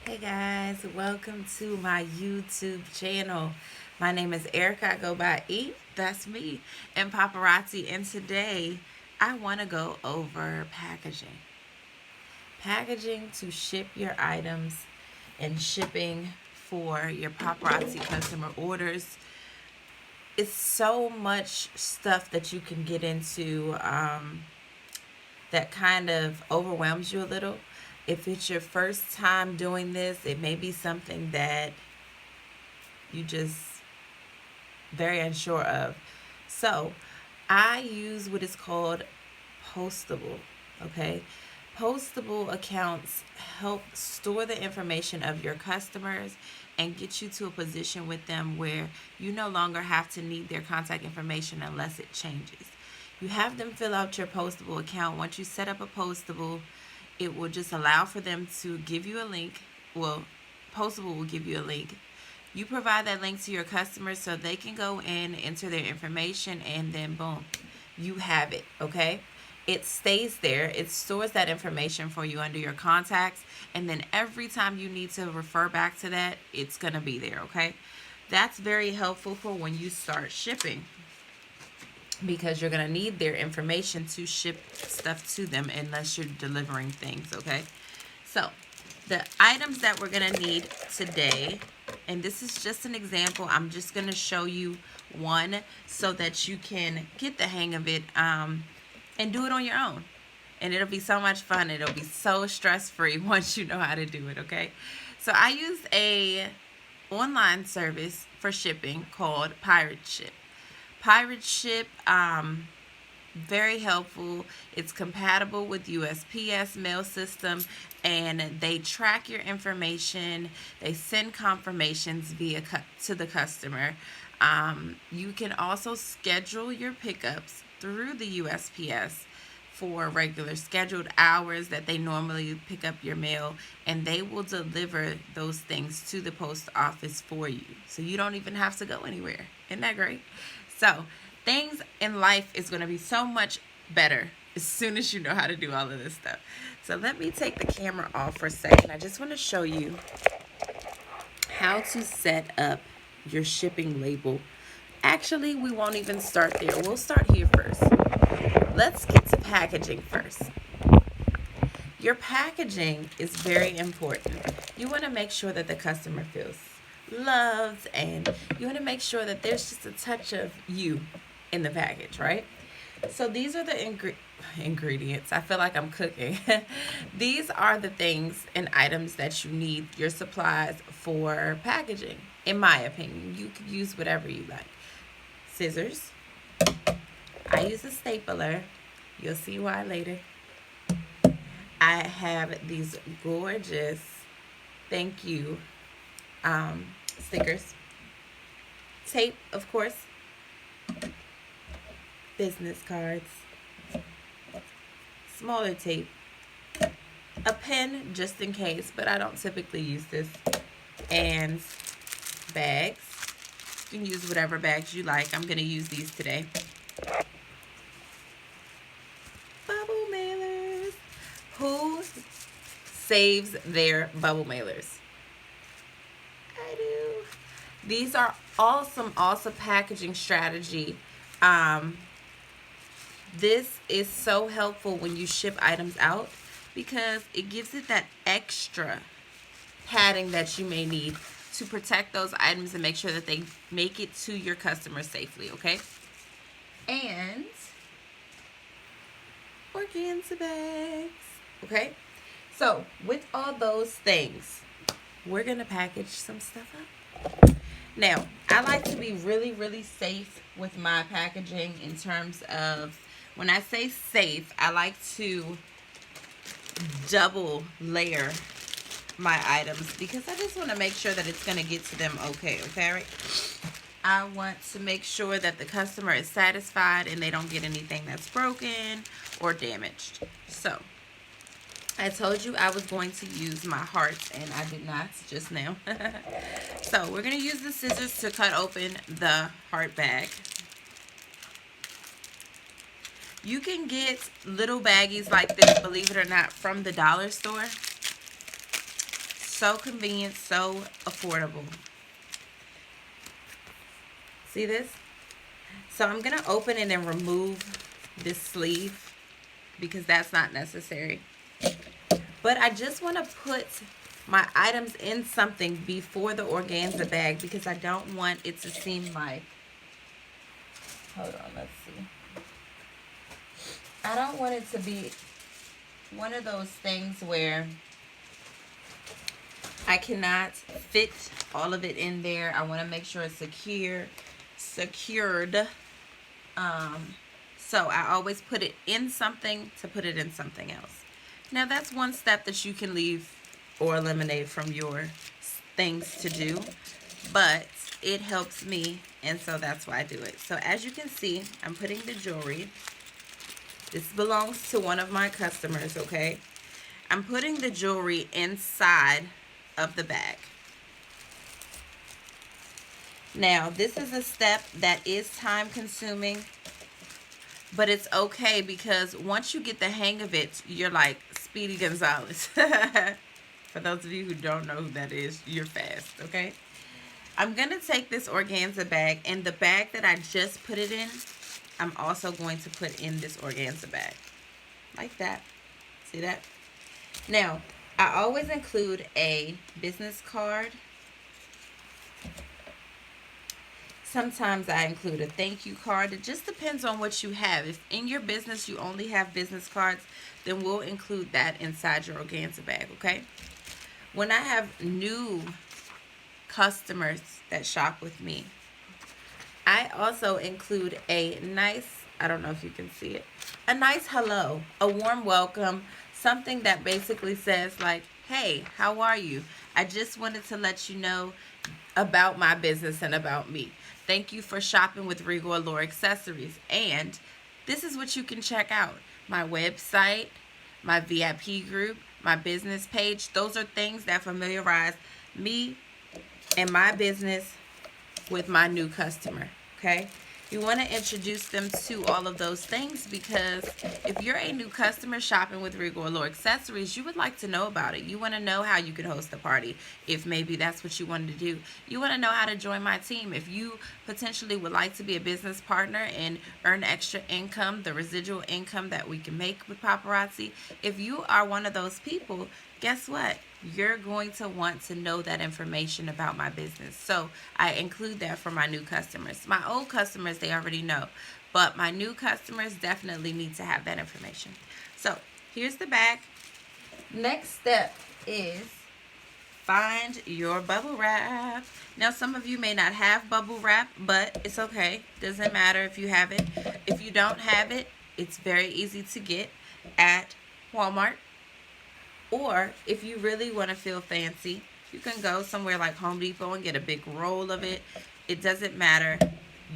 Hey guys, welcome to my YouTube channel. My name is Erica. I go by E. That's me. And Paparazzi. And today I want to go over packaging. Packaging to ship your items and shipping for your paparazzi customer orders. It's so much stuff that you can get into that kind of overwhelms you a little. If it's your first time doing this, it may be something that you just very unsure of. So I use what is called postable. Okay. Postable accounts help store the information of your customers and get you to a position with them where you no longer have to need their contact information unless it changes. You have them fill out your postable account. Once you set up a postable, it will just allow for them to give you a link. Well, postable will give you a link. You provide that link to your customers so they can go in, enter their information, and then boom, you have it. Okay. It stays there. It stores that information for you under your contacts. And then every time you need to refer back to that, it's going to be there. Okay. That's very helpful for when you start shipping because you're going to need their information to ship stuff to them unless you're delivering things. Okay. So the items that we're going to need today, and this is just an example, I'm just going to show you one so that you can get the hang of it and do it on your own. And it'll be so much fun. It'll be so stress-free once you know how to do it, okay? So I use a online service for shipping called Pirate Ship. Pirate Ship, very helpful. It's compatible with USPS mail system, and they track your information. They send confirmations to the customer. You can also schedule your pickups through the USPS for regular scheduled hours that they normally pick up your mail, and they will deliver those things to the post office for you. So you don't even have to go anywhere. Isn't that great? So things in life is going to be so much better as soon as you know how to do all of this stuff. So let me take the camera off for a second. I just want to show you how to set up your shipping label. Actually, we won't even start there. We'll start here first. Let's get to packaging first. Your packaging is very important. You want to make sure that the customer feels loved, and you want to make sure that there's just a touch of you in the package, right? So these are the ingredients. I feel like I'm cooking. These are the things and items that you need, your supplies for packaging. In my opinion, you could use whatever you like. Scissors. I use a stapler. You'll see why later. I have these gorgeous thank you stickers. Tape, of course. Business cards. Smaller tape. A pen, just in case, but I don't typically use this. And bags. You can use whatever bags you like. I'm going to use these today. Bubble mailers. Who saves their bubble mailers? I do. These are awesome packaging strategy. This is so helpful when you ship items out because it gives it that extra padding that you may need to protect those items and make sure that they make it to your customer safely, okay? And organza bags, okay? So with all those things, we're going to package some stuff up. Now, I like to be really, really safe with my packaging in terms of, when I say safe, I like to double layer my items because I just want to make sure that it's going to get to them okay, right? I want to make sure that the customer is satisfied and they don't get anything that's broken or damaged. So, I told you I was going to use my hearts, and I did not just now. So, we're going to use the scissors to cut open the heart bag. You can get little baggies like this, believe it or not, from the dollar store. so convenient, so affordable. See this? So I'm going to open it and remove this sleeve because that's not necessary. But I just want to put my items in something before the organza bag because I don't want it to seem like, hold on, let's see. I don't want it to be one of those things where I cannot fit all of it in there. I want to make sure it's secured. So I always put it in something to put it in something else. Now that's one step that you can leave or eliminate from your things to do, but it helps me, and so that's why I do it. So as you can see, I'm putting the jewelry. This belongs to one of my customers, okay? I'm putting the jewelry inside of the bag. Now, this is a step that is time consuming, but it's okay because once you get the hang of it, you're like Speedy Gonzalez. For those of you who don't know who that is, you're fast, okay? I'm going to take this organza bag, and the bag that I just put it in, I'm also going to put in this organza bag. Like that. See that? Now, I always include a business card. Sometimes I include a thank you card. It just depends on what you have. If in your business you only have business cards, then we'll include that inside your organza bag, okay? When I have new customers that shop with me, I also include a nice, I don't know if you can see it, a nice hello, a warm welcome, something that basically says like, hey, how are you? I just wanted to let you know about my business and about me. Thank you for shopping with Regal Allure Accessories. And this is what you can check out. My website, my VIP group, my business page. Those are things that familiarize me and my business with my new customer, okay? You want to introduce them to all of those things because if you're a new customer shopping with Regal Allure Accessories, you would like to know about it. You want to know how you can host a party if maybe that's what you wanted to do. You want to know how to join my team. If you potentially would like to be a business partner and earn extra income, the residual income that we can make with Paparazzi, if you are one of those people, guess what? You're going to want to know that information about my business. So I include that for my new customers. My old customers, they already know. But my new customers definitely need to have that information. So here's the bag. Next step is find your bubble wrap. Now some of you may not have bubble wrap, but it's okay. Doesn't matter if you have it. If you don't have it, it's very easy to get at Walmart. Or if you really want to feel fancy, you can go somewhere like Home Depot and get a big roll of it. It doesn't matter.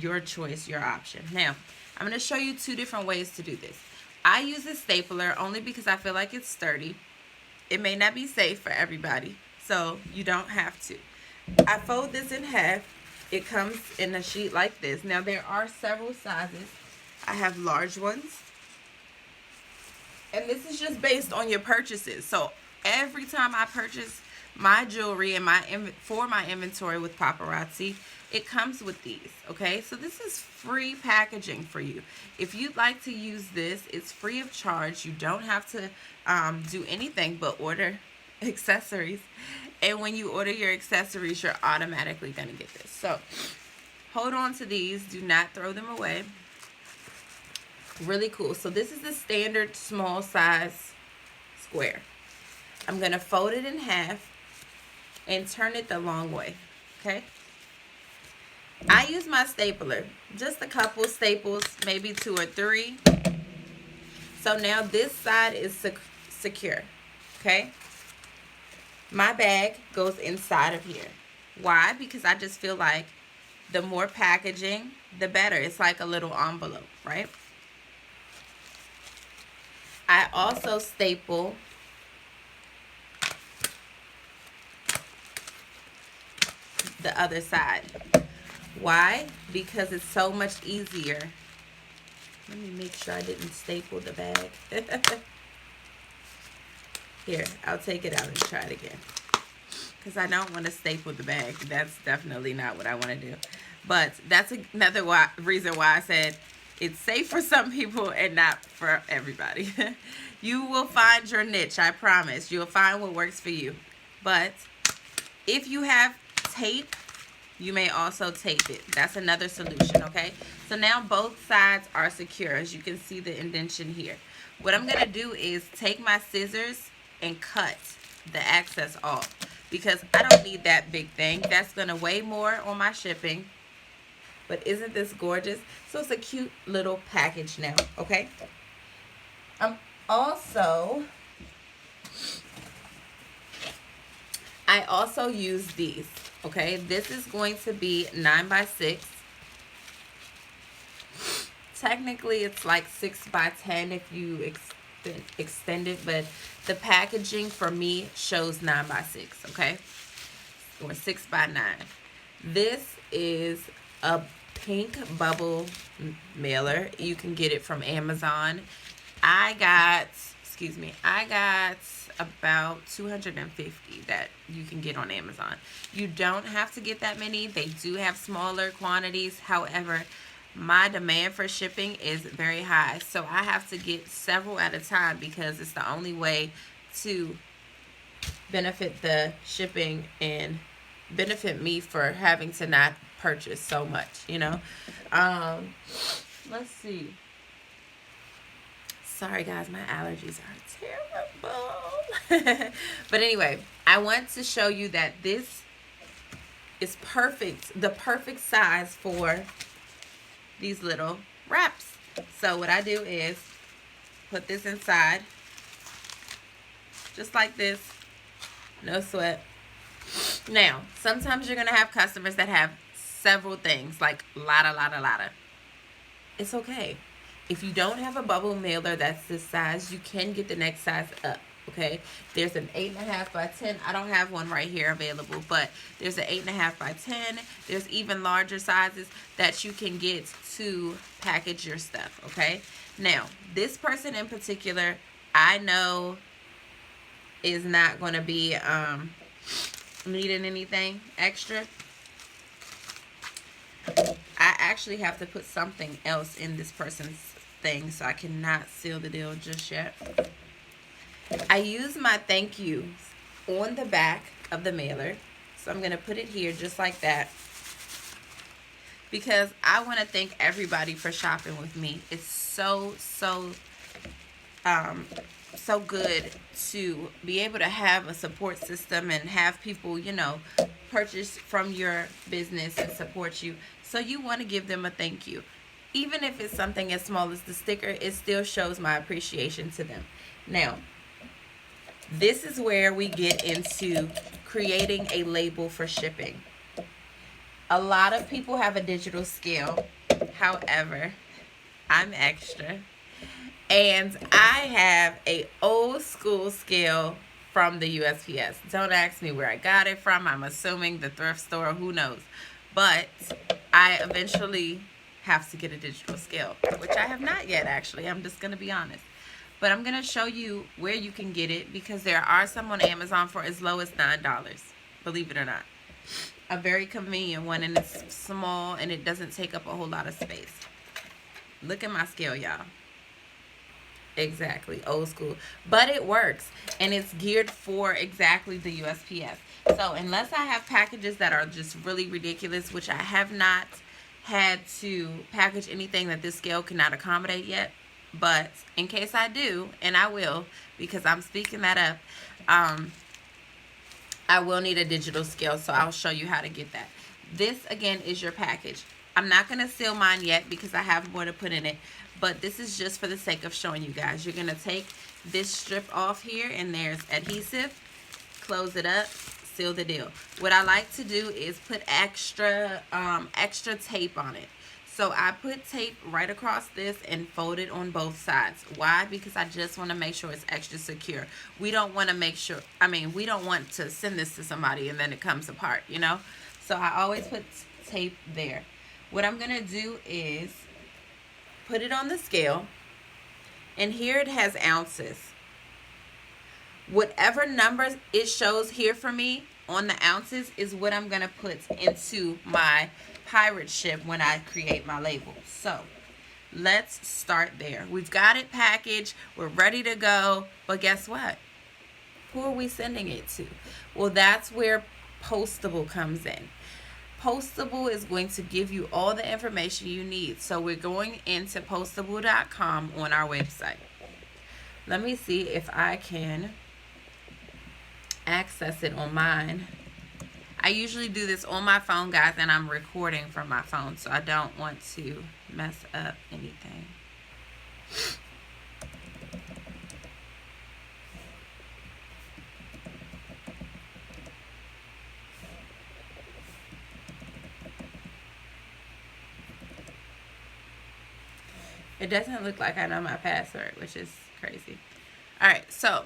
Your choice, your option. Now, I'm going to show you two different ways to do this. I use a stapler only because I feel like it's sturdy. It may not be safe for everybody, so you don't have to. I fold this in half. It comes in a sheet like this. Now, there are several sizes. I have large ones. And this is just based on your purchases. So every time I purchase my jewelry and for my inventory with Paparazzi, it comes with these, okay? So this is free packaging for you. If you'd like to use this, it's free of charge. You don't have to do anything but order accessories. And when you order your accessories, you're automatically going to get this. So hold on to these. Do not throw them away. Really cool. So this is the standard small size square. I'm going to fold it in half and turn it the long way, okay? I use my stapler, just a couple staples, maybe 2 or 3. So now this side is secure, okay? My bag goes inside of here. Why? Because I just feel like the more packaging, the better. It's like a little envelope, right? I also staple the other side. Why? Because it's so much easier. Let me make sure I didn't staple the bag. Here, I'll take it out and try it again. because I don't want to staple the bag. That's definitely not what I want to do. But that's another reason why I said it's safe for some people and not for everybody. You will find your niche, I promise. You'll find what works for you. But if you have tape, you may also tape it. That's another solution, okay? So now both sides are secure. As you can see the indentation here. What I'm going to do is take my scissors and cut the excess off, because I don't need that big thing. That's going to weigh more on my shipping. But isn't this gorgeous? So it's a cute little package now, okay? Also, I also use these, okay? This is going to be 9x6. Technically, it's like 6x10 if you extend it, but the packaging for me shows 9x6, okay? Or 6x9. This is a pink bubble mailer. You can get it from Amazon. I got about 250 that you can get on Amazon. You don't have to get that many. They do have smaller quantities. However, my demand for shipping is very high, so I have to get several at a time because it's the only way to benefit the shipping and benefit me for having to not purchase so much, you know. Let's see. Sorry guys, my allergies are terrible. But anyway, I want to show you that this is perfect, the perfect size for these little wraps. So what I do is put this inside just like this, no sweat. Now, sometimes you're gonna have customers that have several things, like lotta. It's okay. If you don't have a bubble mailer that's this size, you can get the next size up, okay? There's an 8.5x10. I don't have one right here available, but there's an 8.5x10. There's even larger sizes that you can get to package your stuff, okay? Now, this person in particular, I know is not going to be needing anything extra. I actually have to put something else in this person's thing, so I cannot seal the deal just yet. I use my thank yous on the back of the mailer, so I'm going to put it here just like that, because I want to thank everybody for shopping with me. It's so good to be able to have a support system and have people, you know, purchase from your business and support you. So you want to give them a thank you. Even if it's something as small as the sticker, it still shows my appreciation to them. Now, this is where we get into creating a label for shipping. A lot of people have a digital scale. However, I'm extra. And I have a old school scale from the USPS. Don't ask me where I got it from. I'm assuming the thrift store, who knows. But I eventually have to get a digital scale, which I have not yet, actually. I'm just going to be honest. But I'm going to show you where you can get it, because there are some on Amazon for as low as $9, believe it or not. A very convenient one, and it's small, and it doesn't take up a whole lot of space. Look at my scale, y'all. Exactly, old school. But it works, and it's geared for exactly the USPS. So unless I have packages that are just really ridiculous, which I have not had to package anything that this scale cannot accommodate yet, but in case I do, and I will, because I'm speaking that up, I will need a digital scale, so I'll show you how to get that. This, again, is your package. I'm not going to seal mine yet because I have more to put in it, but this is just for the sake of showing you guys. You're going to take this strip off here, and there's adhesive. Close it up. Seal the deal. What I like to do is put extra tape on it. So I put tape right across this and fold it on both sides. Why? Because I just want to make sure it's extra secure. We don't want to we don't want to send this to somebody and then it comes apart, you know? So I always put tape there. What I'm going to do is put it on the scale, and here it has ounces. Whatever numbers it shows here for me, on the ounces is what I'm going to put into my pirate ship when I create my label. So let's start there. We've got it packaged. We're ready to go. But guess what? Who are we sending it to? Well, that's where Postable comes in. Postable is going to give you all the information you need. So we're going into postable.com on our website. Let me see if I can access it on mine. I usually do this on my phone, guys, and I'm recording from my phone, so I don't want to mess up anything. It doesn't look like I know my password, which is crazy. All right, so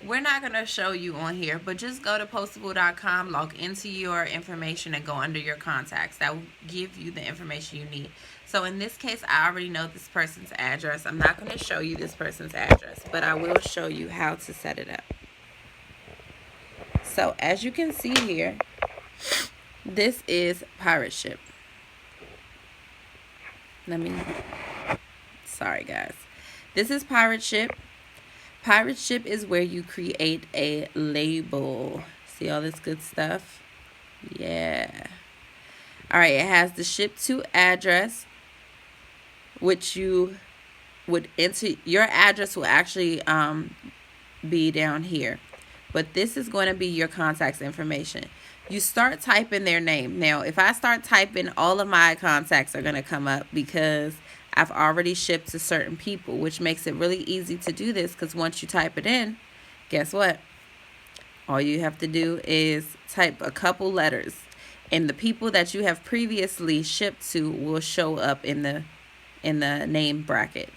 we're not going to show you on here, but just go to postable.com, log into your information, and go under your contacts. That will give you the information you need. So in this case, I already know this person's address. I'm not going to show you this person's address, but I will show you how to set it up. So as you can see here, this is Pirate Ship. Sorry guys. This is Pirate Ship. Pirate Ship is where you create a label. See all this good stuff? Yeah. All right, it has the ship to address, which you would enter. Your address will actually be down here. But this is going to be your contacts information. You start typing their name. Now, if I start typing, all of my contacts are going to come up because I've already shipped to certain people, which makes it really easy to do this because once you type it in, guess what? All you have to do is type a couple letters, and the people that you have previously shipped to will show up in the name bracket.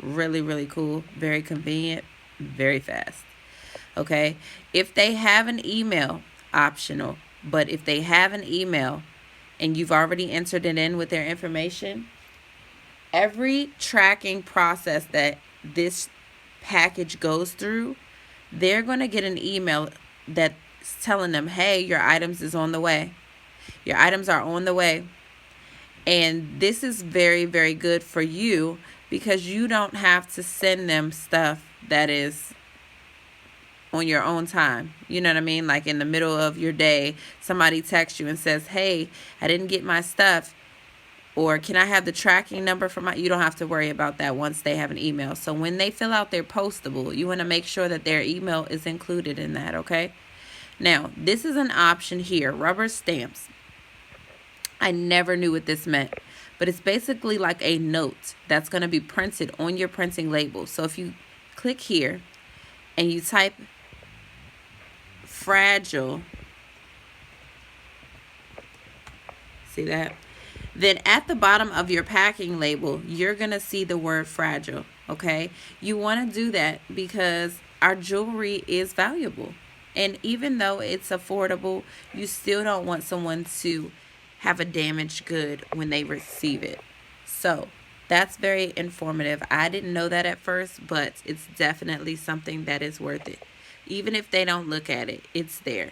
Really, really cool. Very convenient. Very fast. Okay? If they have an email, optional. But if they have an email and you've already entered it in with their information, every tracking process that this package goes through, they're going to get an email that's telling them, hey, your items is on the way. Your items are on the way. And this is very, very good for you because you don't have to send them stuff that is on your own time. You know what I mean? Like in the middle of your day, somebody texts you and says, hey, I didn't get my stuff. Or can I have the tracking number for my... You don't have to worry about that once they have an email. So when they fill out their postable, you want to make sure that their email is included in that, okay? Now, this is an option here, rubber stamps. I never knew what this meant, but it's basically like a note that's going to be printed on your printing label. So if you click here and you type fragile, see that? Then at the bottom of your packing label, you're going to see the word fragile, okay? You want to do that because our jewelry is valuable. And even though it's affordable, you still don't want someone to have a damaged good when they receive it. So that's very informative. I didn't know that at first, but it's definitely something that is worth it. Even if they don't look at it, it's there.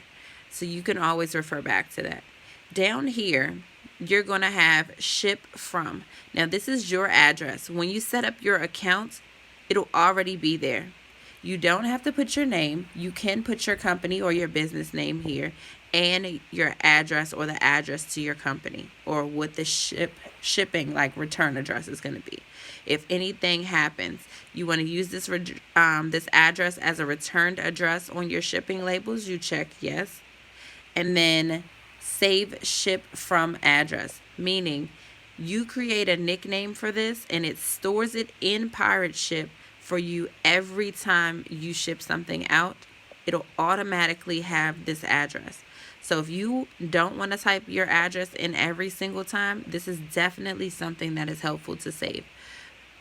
So you can always refer back to that. Down here, you're going to have ship from. Now, this is your address. When you set up your account, it'll already be there. You don't have to put your name. You can put your company or your business name here and your address or the address to your company or what the shipping like return address is going to be. If anything happens, you want to use this address as a returned address on your shipping labels. You check yes. And then save ship from address, meaning you create a nickname for this and it stores it in Pirate Ship for you every time you ship something out. It'll automatically have this address. So if you don't want to type your address in every single time, this is definitely something that is helpful to save.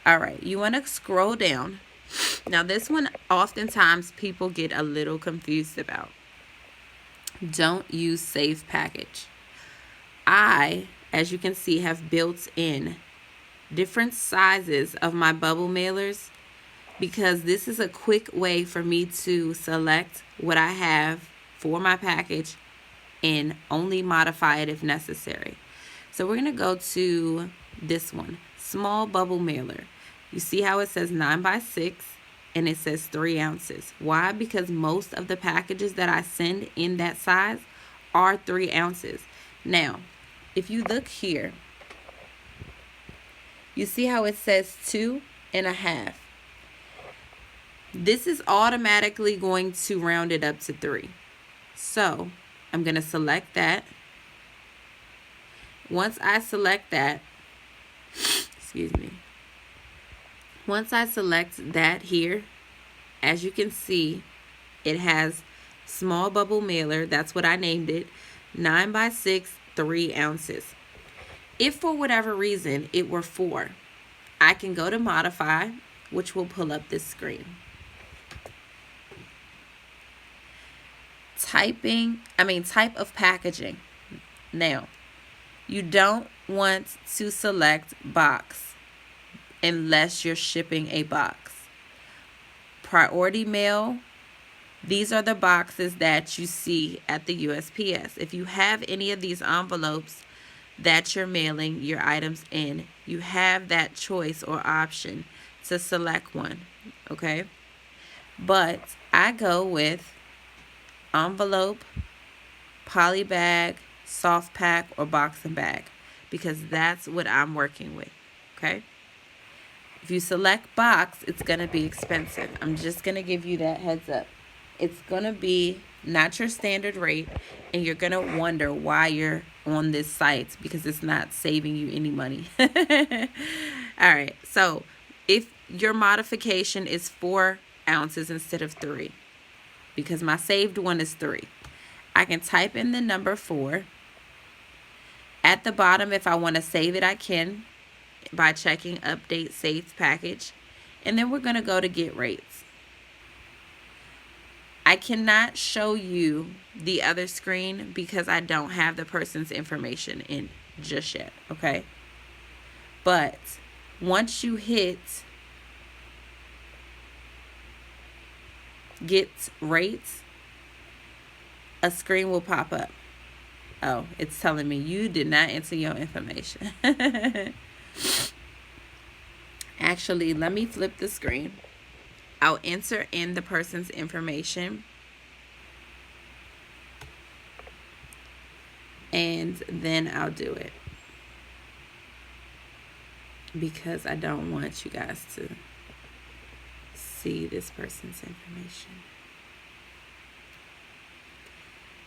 All right, you want to scroll down. Now this one oftentimes people get a little confused about. Don't use save package. I, as you can see, have built in different sizes of my bubble mailers because this is a quick way for me to select what I have for my package and only modify it if necessary. So we're going to go to this one, small bubble mailer. You see how it says 9x6 and it says 3 ounces. Why? Because most of the packages that I send in that size are 3 ounces. Now, if you look here, you see how it says 2.5. This is automatically going to round it up to 3. So I'm going to select that. Once I select that, excuse me. Once I select that here, as you can see, it has small bubble mailer. That's what I named it. 9x6, 3 ounces. If for whatever reason it were 4, I can go to modify, which will pull up this screen. Type of packaging. Now, you don't want to select box unless you're shipping a box. Priority mail, these are the boxes that you see at the USPS. If you have any of these envelopes that you're mailing your items in, you have that choice or option to select one, okay? But I go with envelope, poly bag, soft pack, or box and bag because that's what I'm working with, okay? If you select box, it's going to be expensive. I'm just going to give you that heads up. It's going to be not your standard rate, and you're going to wonder why you're on this site because it's not saving you any money. All right, so if your modification is 4 ounces instead of 3, because my saved one is 3, I can type in the number 4. At the bottom, if I want to save it, I can by checking update saved package. And then we're going to go to get rates. I cannot show you the other screen because I don't have the person's information in just yet, okay? But once you hit get rates, a screen will pop up. Oh, it's telling me you did not enter your information. Actually, let me flip the screen. I'll enter in the person's information. And then I'll do it. Because I don't want you guys to see this person's information.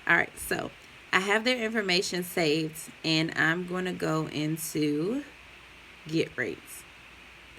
Alright, so I have their information saved and I'm going to go into get rates.